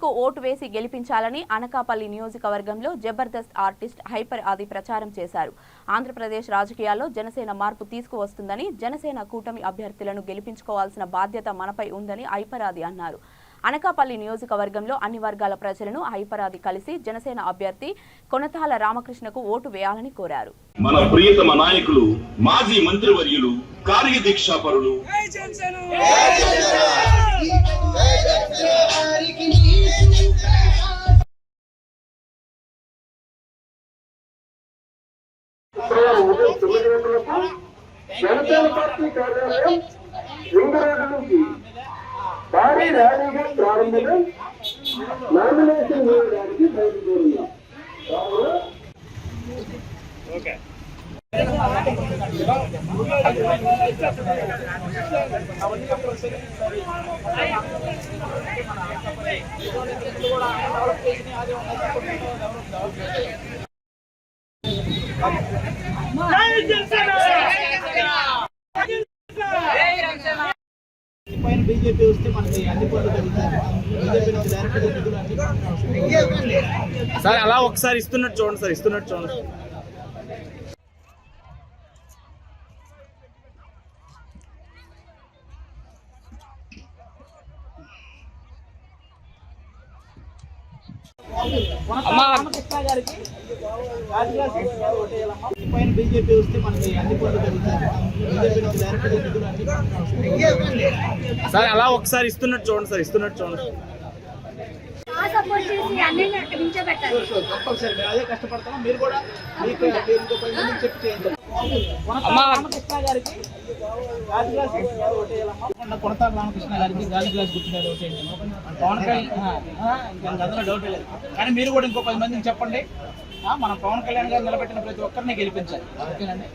రామకృష్ణకు vote వేసి గెలిపించాలని అనకాపల్లి నియోజకవర్గంలో జబర్దస్త్ ఆర్టిస్ట్ హైపర్ ఆది ప్రచారం చేశారు. ఆంధ్రప్రదేశ్ రాజకీయాల్లో జనసేన మార్పు తీసుకువస్తుందని, జనసేన కూటమి అభ్యర్థులను గెలిపించుకోవాల్సిన బాధ్యత మనపై ఉందని హైపర్ ఆది అన్నారు. అనకాపల్లి నియోజకవర్గంలో అన్ని వర్గాల ప్రజలను హైపర్ ఆది కలిసి జనసేన అభ్యర్థి కొనతాల రామకృష్ణకు ఓటు వేయాలని కోరారు. మన ప్రియతమ నాయకులు మాజీ మంత్రివర్యులు కార్యదీక్షాపరులు జనసేన పార్టీ కార్యాలయం లింగరాజు నుంచి భారీ ర్యాలీగా ప్రారంభమై నామినేషన్ వేయడానికి బయలుదేరింది. బీజేపీ వస్తే మనకి అన్ని పనులు సార్ అలా ఒకసారి ఇస్తున్నట్టు చూడండి సార్, ఇస్తున్నట్టు చూడండి. బీజేపీ వస్తే మనకి అన్ని పనులు సార్ అలా ఒకసారి ఇస్తున్నట్టు చూడండి సార్, ఇస్తున్నట్టు చూడండి. అదే కష్టపడతాం. మీరు కూడా చెప్పి చేయండి. కొనతాల రామకృష్ణ గారికి గాలి గ్లాస్ గుర్తున్నారు ఓటేయండి. పవన్ కళ్యాణ్ అందులో డౌట్ లేదు, కానీ మీరు కూడా ఇంకో 10 మందిని చెప్పండి. మనం పవన్ కళ్యాణ్ గారు నిలబెట్టిన ప్రతి ఒక్కరిని గెలిపించాలి. ఓకేనండి.